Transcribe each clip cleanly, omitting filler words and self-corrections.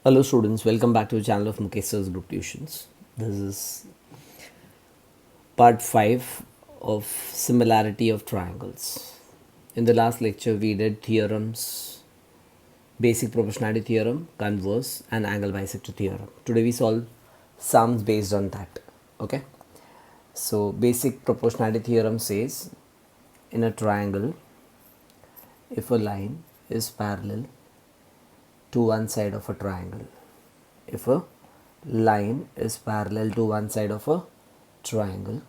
Hello students, welcome back to the channel of Mukesh Sir's Group Tuitions. This is part 5 of similarity of triangles. In the last lecture we did theorems, basic proportionality theorem, converse and angle bisector theorem. Today we solve sums based on that. Okay. So basic proportionality theorem says in a triangle if a line is parallel to one side of a triangle, if a line is parallel to one side of a triangle,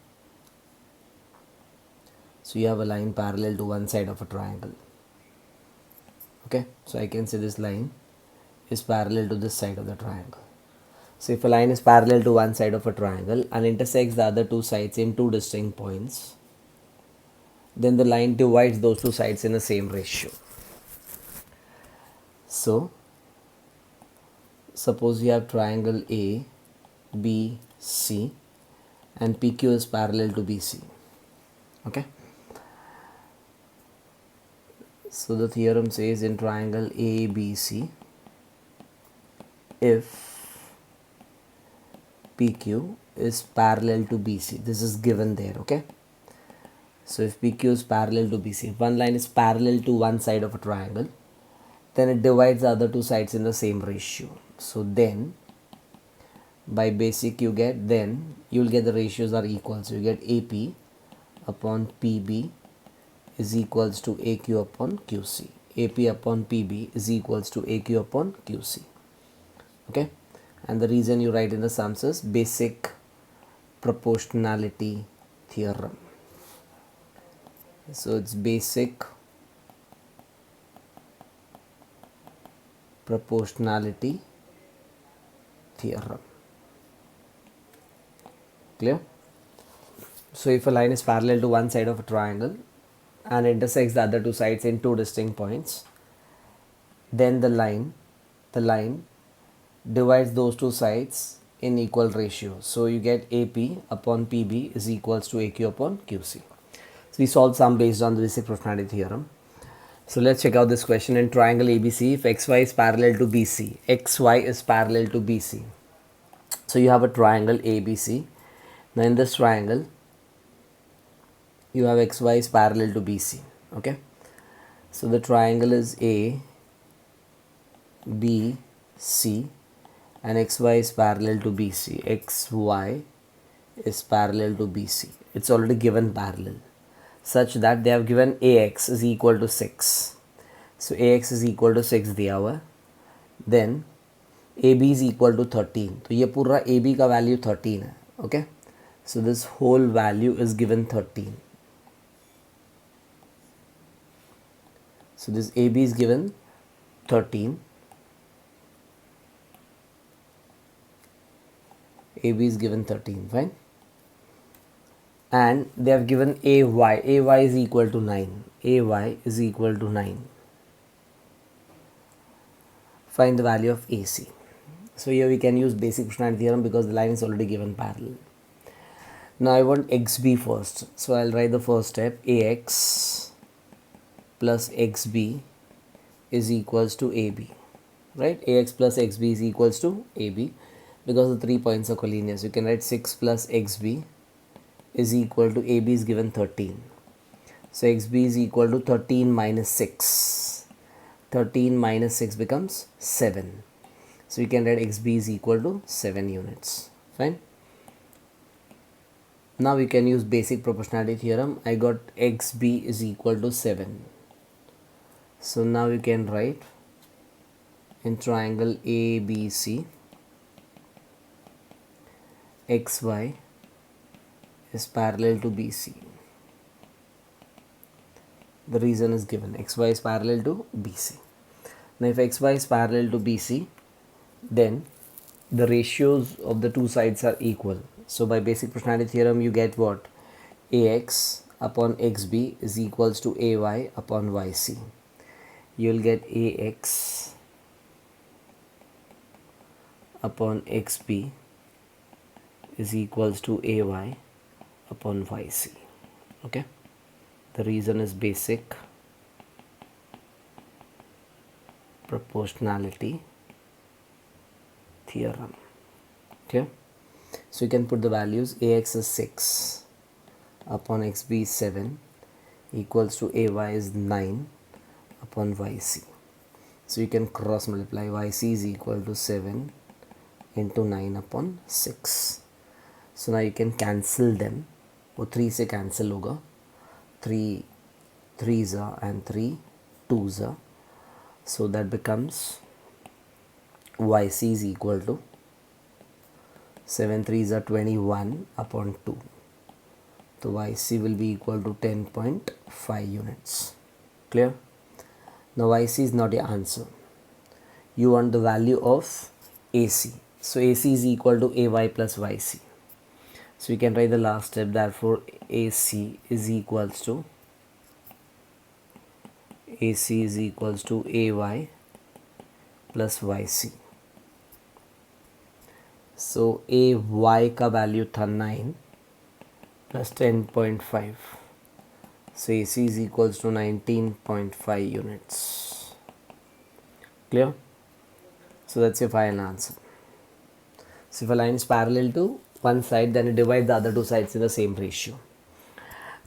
so you have a line parallel to one side of a triangle. Okay, so I can say this line is parallel to this side of the triangle. So if a line is parallel to one side of a triangle and intersects the other two sides in two distinct points, then the line divides those two sides in the same ratio. So suppose you have triangle A, B, C and PQ is parallel to BC. Okay, so the theorem says in triangle ABC, if PQ is parallel to BC, this is given there. Okay, so if PQ is parallel to BC, if one line is parallel to one side of a triangle, then it divides the other two sides in the same ratio. So then by basic you get, then you will get the ratios are equal. So you get AP upon PB is equals to AQ upon QC. AP upon PB is equals to AQ upon QC. Okay, and the reason you write in the sums is basic proportionality theorem. So it's basic proportionality theorem. Clear? So if a line is parallel to one side of a triangle and intersects the other two sides in two distinct points, then the line divides those two sides in equal ratio. So you get AP upon PB is equals to AQ upon QC. So we solved sum based on the basic proportionality theorem. So let's check out this question. In triangle ABC, if XY is parallel to BC, XY is parallel to BC. So you have a triangle ABC. Now in this triangle, you have XY is parallel to BC. Okay. So the triangle is A, B, C and XY is parallel to BC. XY is parallel to BC. It's already given parallel such that they have given AX is equal to 6. So AX is equal to 6 दिया हुआ है. Then AB is equal to 13. तो ये पूरा AB का value 13 है. Okay. So this whole value is given 13. So this AB is given 13. AB is given 13. Fine. And they have given AY. AY is equal to 9. AY is equal to 9. Find the value of AC. So here we can use basic proportionality theorem because the line is already given parallel. Now I want XB first. So I'll write the first step. AX plus XB is equals to AB. Right? AX plus XB is equals to AB because the 3 points are collinear. So you can write 6 plus XB is equal to AB is given 13. So XB is equal to 13 minus 6. 13 minus 6 becomes 7. So you can write XB is equal to 7 units. Fine. Now we can use basic proportionality theorem. I got XB is equal to 7. So now you can write in triangle ABC, XY is parallel to BC. The reason is given. XY is parallel to BC. Now if XY is parallel to BC, then the ratios of the two sides are equal. So by basic proportionality theorem you get what? AX upon XB is equals to AY upon YC. You will get AX upon XB is equals to AY upon YC. Okay. The reason is basic proportionality theorem. Okay, so you can put the values. Ax is 6 upon xb is 7 equals to ay is 9 upon yc. So you can cross multiply. Yc is equal to 7 into 9 upon 6. So now you can cancel them. वो 3 से cancel होगा. 3 3s and 3 2s. So that becomes yc is equal to 7 3s are 21 upon 2. So yc will be equal to 10.5 units. Clear? Now yc is not your answer. You want the value of ac. So ac is equal to ay plus yc. So you can write the last step. Therefore ac is equals to ay plus yc. So ay का value था 9 plus 10.5. So ac is equals to 19.5 units. Clear? So that's your final answer. So if a line is parallel to one side, then you divide the other two sides in the same ratio.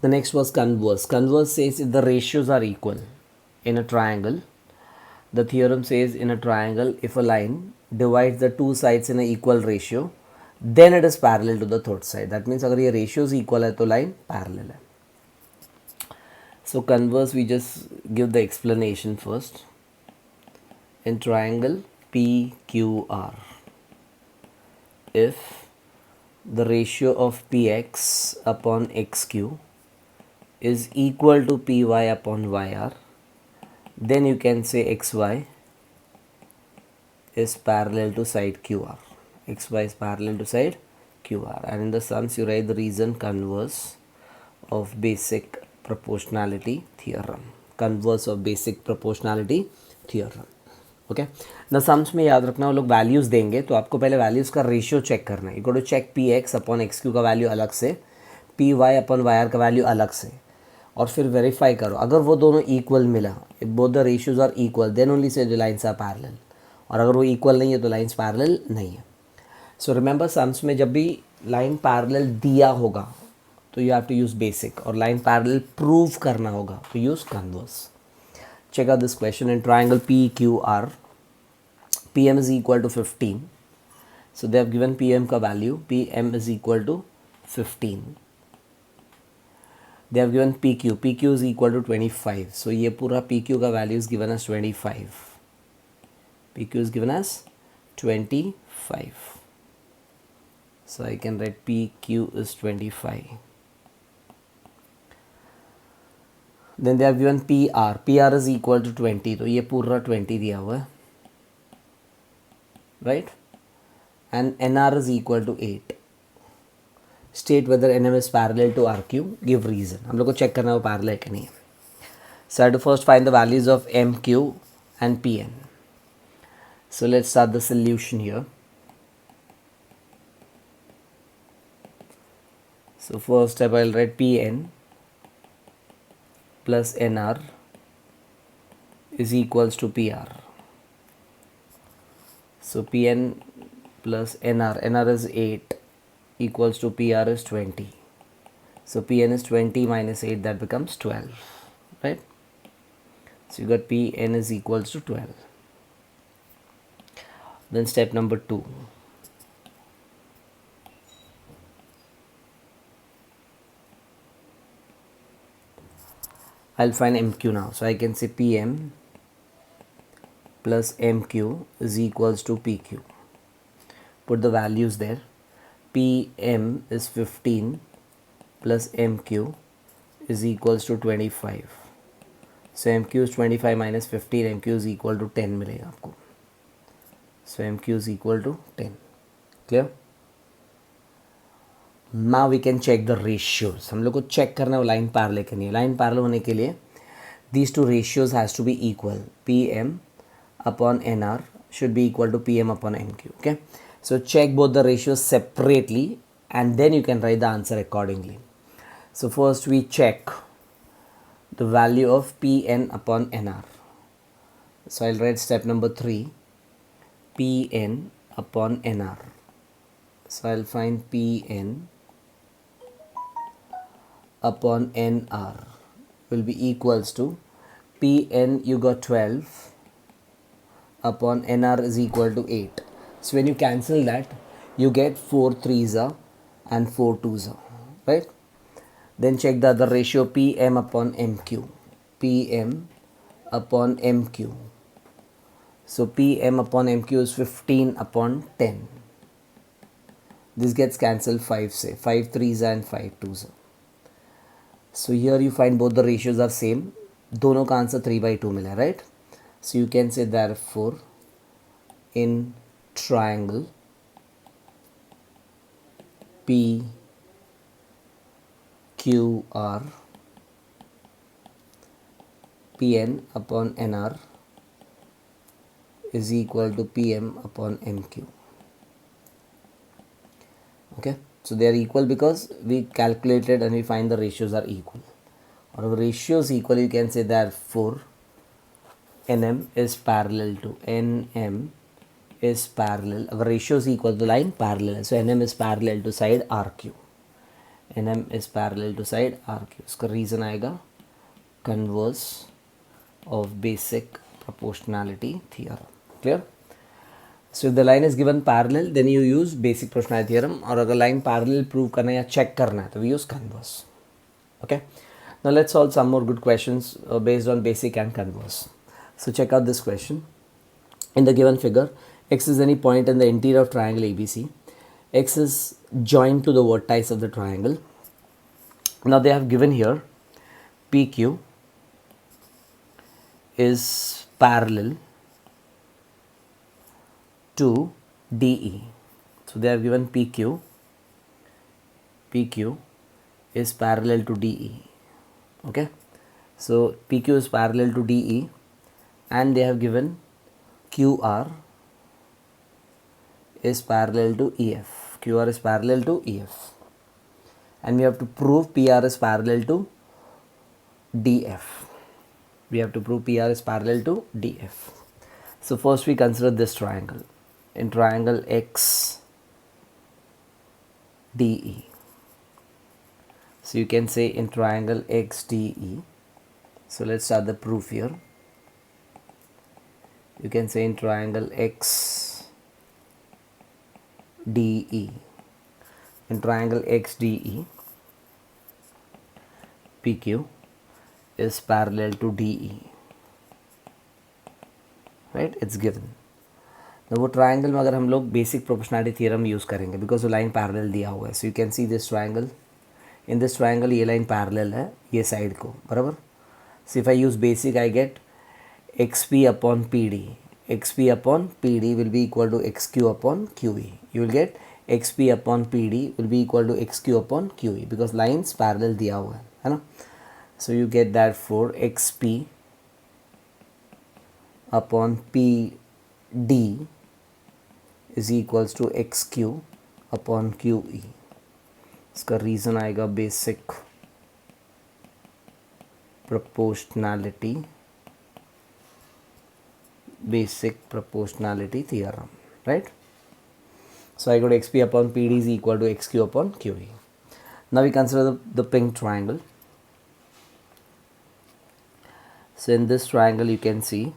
The next was converse. Converse says if the ratios are equal in a triangle, the theorem says in a triangle, if a line divides the two sides in an equal ratio, then it is parallel to the third side. That means अगर ये ratios equal है तो line parallel है. So converse, we just give the explanation first. In triangle PQR, if the ratio of px upon xq is equal to py upon yr, then you can say xy is parallel to side qr. Xy is parallel to side qr, and in the sums you write the reason converse of basic proportionality theorem. Converse of basic proportionality theorem. Okay ना sums में याद रखना वो लोग values देंगे तो आपको पहले वैल्यूज़ का रेशियो चेक करना है. You go to check P X upon X Q का वैल्यू अलग से, P Y upon Y R का वैल्यू अलग से, और फिर वेरीफाई करो. अगर वो दोनों इक्वल मिला, if both the ratios are equal, then only से द लाइन्स आर पैरेलल. और अगर वो इक्वल नहीं है तो लाइन्स पैरेलल नहीं है. सो रिमेंबर सम्स में जब भी लाइन पैरेलल दिया होगा तो you have to use basic, और लाइन पैरेलल प्रूव करना होगा तो use converse. Check out this question. In triangle PQR, PM is equal to 15. So they have given PM ka value. PM is equal to 15. They have given PQ. PQ is equal to 25. So ये पूरा PQ का value is given as 25. PQ is given as 25. So I can write PQ is 25. Then they have given PR. PR is equal to 20. तो ये पूरा 20 दिया हुआ है, right? And NR is equal to 8. State whether NM is parallel to RQ. Give reason. हम लोग को check करना है वो parallel है कि नहीं है. So I have to first find the values of MQ and PN. So let's start the solution here. So first step I'll write PN plus NR is equals to PR. So PN plus NR is 8 equals to PR is 20. So PN is 20 minus 8, that becomes 12, right? So you got PN is equals to 12. Then step number 2. I'll find MQ now. So I can say PM plus MQ is equals to PQ. Put the values there. PM is 15 plus MQ is equals to 25. So MQ is 25 minus 15, MQ is equal to 10 मिलेगा आपको. So MQ is equal to 10. Clear? Now we can check the ratios. हम लोग को check करना है line parallel के लिए. Line parallel होने के लिए these two ratios has to be equal. PM upon NR should be equal to PM upon MQ. Okay. So check both the ratios separately and then you can write the answer accordingly. So first we check the value of Pn upon Nr. So I'll write step number 3. Pn upon nr. So I'll find Pn upon nr will be equals to Pn, you got 12 upon nr is equal to 8. So when you cancel that, you get 4 3s are and 4 2s are, right? Then check the other ratio, Pm upon Mq. Pm upon Mq. So Pm upon Mq is 15 upon 10. This gets cancelled 5 say 5 3s and 5 2s. So here you find both the ratios are same. दोनों का answer 3/2 मिला, right? So you can say therefore in triangle PQR, Pn upon Nr is equal to Pm upon Mq. Okay, so they are equal because we calculated and we find the ratios are equal. Or if ratios equal, you can say therefore Nm is parallel to Nm is parallel. Our ratio is equal to line parallel. So Nm is parallel to side RQ. Nm is parallel to side RQ. इसका reason आएगा converse of basic proportionality theorem. Clear? So if the line is given parallel, then you use basic proportionality theorem. और अगर line parallel prove करना या check करना है तो we use converse. Okay. Now let's solve some more good questions based on basic and converse. So check out this question. In the given figure, x is any point in the interior of triangle ABC. X is joined to the vertex of the triangle. Now they have given here PQ is parallel to DE. So they have given PQ is parallel to DE. Okay, so PQ is parallel to DE, and they have given QR is parallel to EF. QR is parallel to EF, and we have to prove PR is parallel to DF. We have to prove PR is parallel to DF. So first we consider this triangle. In triangle XDE, so you can say in triangle XDE. So let's start the proof here. You can say in triangle XDE. In triangle XDE, PQ is parallel to DE. Right? It's given. Now वो triangle में अगर हम लोग basic proportionality theorem use करेंगे because वो line parallel दिया हुआ है. So you can see this triangle. In this triangle ये लाइन पैरेलल है ये साइड को, बराबर. So if I use basic I get XP upon PD. XP upon PD will be equal to XQ upon QE. You will get XP upon PD will be equal to XQ upon QE because lines parallel दिया हुआ है ना. So you get that for XP upon PD is equals to XQ upon QE. इसका reason आएगा basic proportionality theorem, right? So I got XP upon PD is equal to XQ upon QE. Now we consider the pink triangle. So in this triangle you can see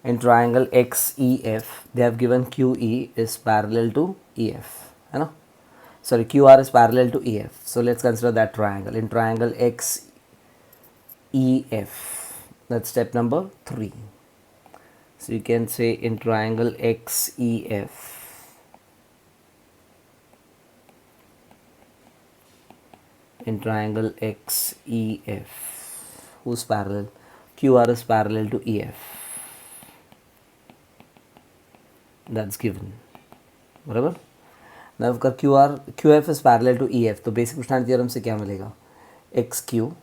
in triangle XEF they have given QE is parallel to EF, you know. Sorry, QR is parallel to EF. So let's consider that triangle. In triangle XEF, that's step number 3. So you can say in triangle XEF, in triangle XEF, who's parallel? QR is parallel to EF. That's given, बराबर. Now if QF is parallel to EF, तो basic proportionality theorem से क्या मिलेगा? XQ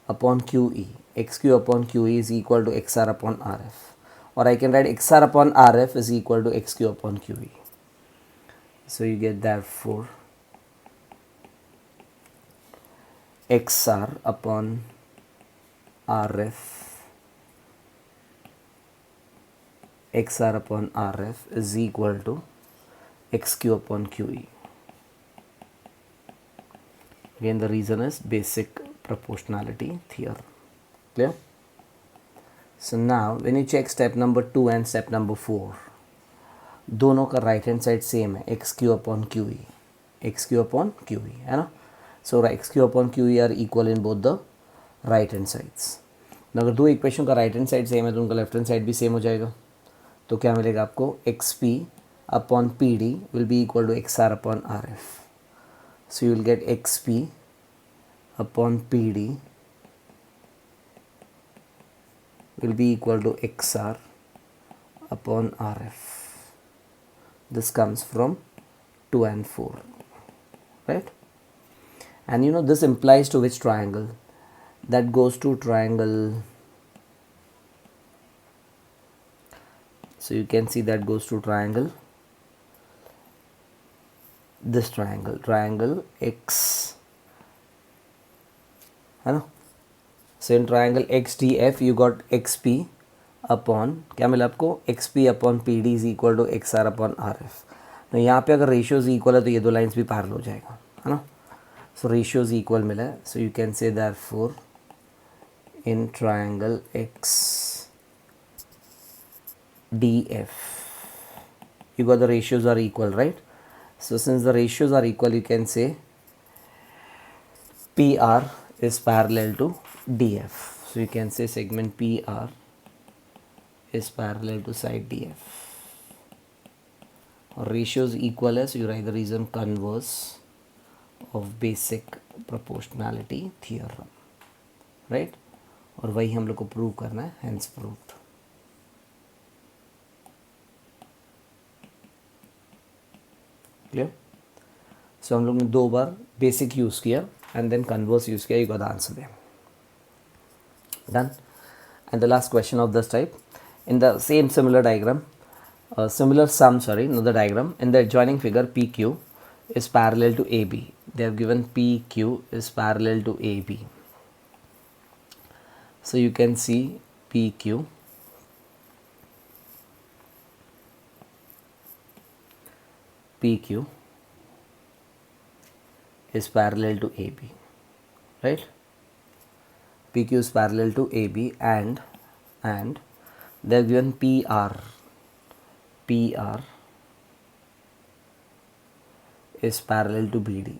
upon QE. XQ upon QE is equal to XR upon RF. Or I can write XR upon RF is equal to XQ upon QE. So you get that for XR upon RF XR upon RF is equal to XQ upon QE. Again, the reason is basic proportionality theorem. Clear? So now when you check step number 2 and step number 4, दोनों का right hand side same है, x q upon q e, x q upon q e, है ना. So x q upon q e are equal in both the right hand sides. अगर दो equation का right hand side same है तो उनका left hand side भी same हो जाएगा. तो क्या मिलेगा आपको, X P upon P D will be equal to X R upon R F. So you will get X P upon P D will be equal to XR upon RF. This comes from 2 and 4, right? And you know this implies to which triangle? That goes to triangle. So you can see that goes to triangle. This triangle X. है ना. So in triangle XDF you got XP upon, क्या मिला आपको, XP upon PD is equal to XR upon RF. तो यहाँ पे अगर ratios equal है तो ये दो लाइंस भी पैरेलल हो जाएगा, है ना. सो रेशियोज इक्वल मिला है. So you can say therefore in triangle XDF you got the ratios are equal, right? So since the ratios are equal you can say PR is parallel to DF. So you can say segment PR is parallel to side DF. Or ratios equal है, so you write the reason converse of basic proportionality theorem, right? और वही हम लोग को prove करना है, hence proved. Clear? So हम लोग ने दो बार basic यूज़ किया and then converse यूज़ किया, you got the answer there. Done. And the last question of this type, in the same similar diagram, similar sum, sorry, not the diagram, in the adjoining figure PQ is parallel to AB. They have given PQ is parallel to AB. So you can see PQ is parallel to AB, right? PQ is parallel to AB and they have given PR is parallel to BD.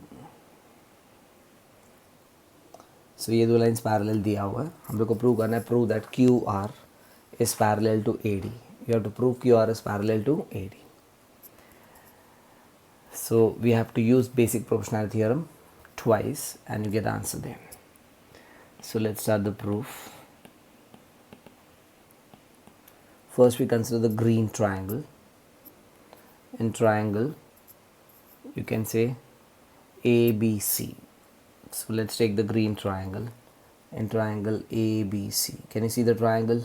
So ये दो lines parallel दिया हुआ है, हम लोग को prove करना है, prove that QR is parallel to AD. You have to prove QR is parallel to AD. So we have to use basic proportionality theorem twice and you get the answer there. So let's start the proof. First we consider the green triangle. In triangle you can say ABC. So let's take the green triangle. In triangle ABC, can you see the triangle?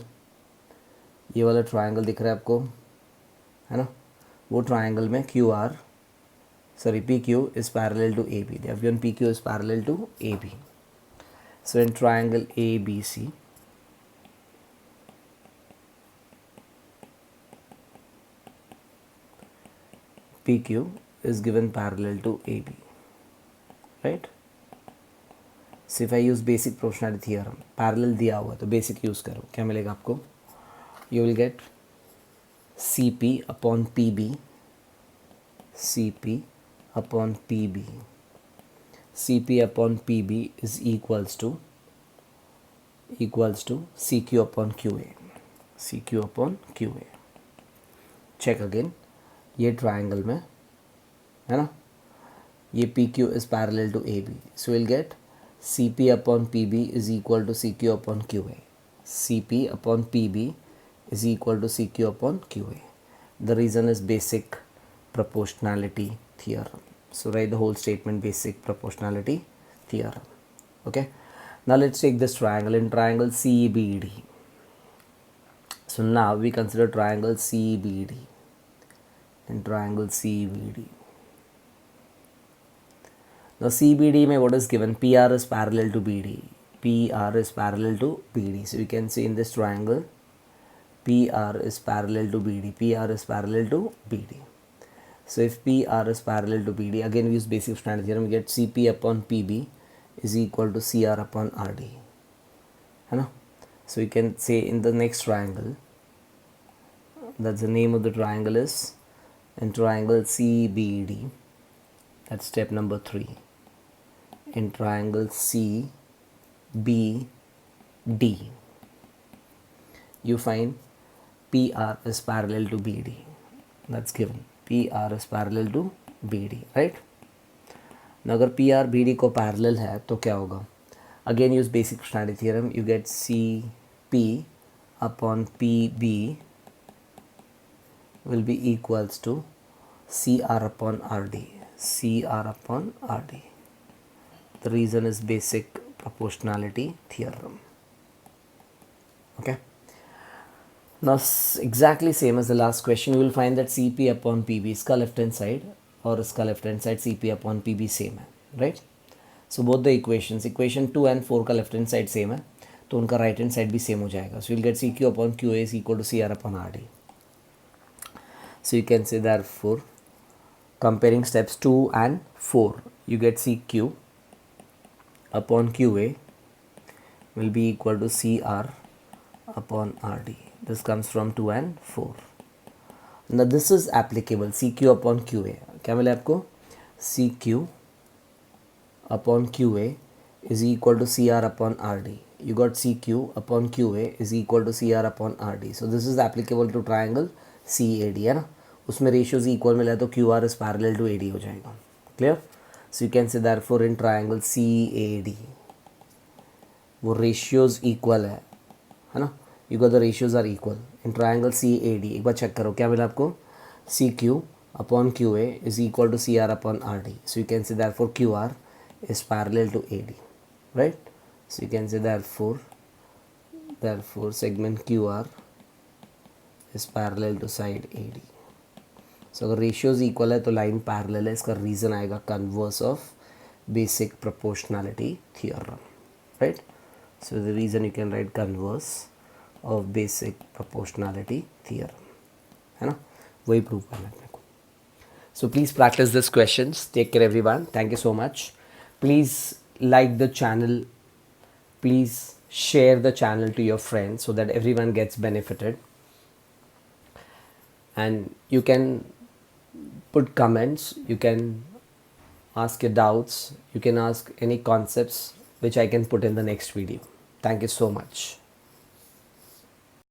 ये वाला triangle दिख रहा है आपको, है ना. वो triangle में PQ is parallel to AB. They have given PQ is parallel to AB. So in triangle ABC, PQ is given parallel to AB, right? So if I use basic proportionality theorem, parallel दिया हुआ तो basic use करो, क्या मिलेगा आपको? You will get CP upon PB, CP upon PB. CP upon PB is equals to CQ upon QA. CQ upon QA. Check again. ये triangle में है ना, ये PQ is parallel to AB. So we'll get CP upon PB is equal to CQ upon QA. CP upon PB is equal to CQ upon QA. The reason is basic proportionality theorem. So write the whole statement, basic proportionality theorem. Okay. Now let's take this triangle. In triangle CBD. So now we consider triangle CBD. In triangle CBD. Now CBD में what is given? PR is parallel to BD. PR is parallel to BD. So we can say in this triangle PR is parallel to BD. PR is parallel to BD. So if PR is parallel to BD, again we use basic standard theorem, we get CP upon PB is equal to CR upon RD. है ना? So you can say in the next triangle, that's the name of the triangle is in triangle CBD. That's step number 3. In triangle CBD, you find PR is parallel to BD. That's given. PR is parallel to BD, right? Now अगर PR BD को parallel है तो क्या होगा? Again use basic standard theorem. You get CP upon PB will be equals to CR upon RD. CR upon RD. The reason is basic proportionality theorem. Okay. Now exactly same as the last question, you will find that CP upon PB इसका left hand side और इसका left hand side CP upon PB same है, right? So both the equation 2 and 4 का left hand side same है, तो उनका right hand side भी same हो जाएगा. So you'll get CQ upon QA is equal to CR upon RD. So you can say therefore comparing steps 2 and 4, you get CQ upon QA will be equal to CR upon RD. This comes from 2 and 4. Now this is applicable CQ upon QA. क्या मिला आपको? CQ upon QA is equal to CR upon RD. You got CQ upon QA is equal to CR upon RD. So this is applicable to triangle CAD है ना, उसमें ratios equal मिला है तो QR is parallel to AD हो जाएगा. Clear? So you can say therefore in triangle CAD वो ratios equal है ना, you got the ratios are equal in triangle CAD. एक बार check करो क्या मिला आपको? CQ upon QA is equal to CR upon RD. So you can say therefore QR is parallel to AD, right? So you can say therefore segment QR is parallel to side AD. So अगर ratios equal है तो line parallel है, इसका reason आएगा converse of basic proportionality theorem, right? So the reason you can write converse of basic proportionality theorem, है ना, वही prove करना है अपने को. So please practice these questions. Take care everyone. Thank you so much. Please like the channel. Please share the channel to your friends so that everyone gets benefited. And you can put comments. You can ask your doubts. You can ask any concepts which I can put in the next video. Thank you so much.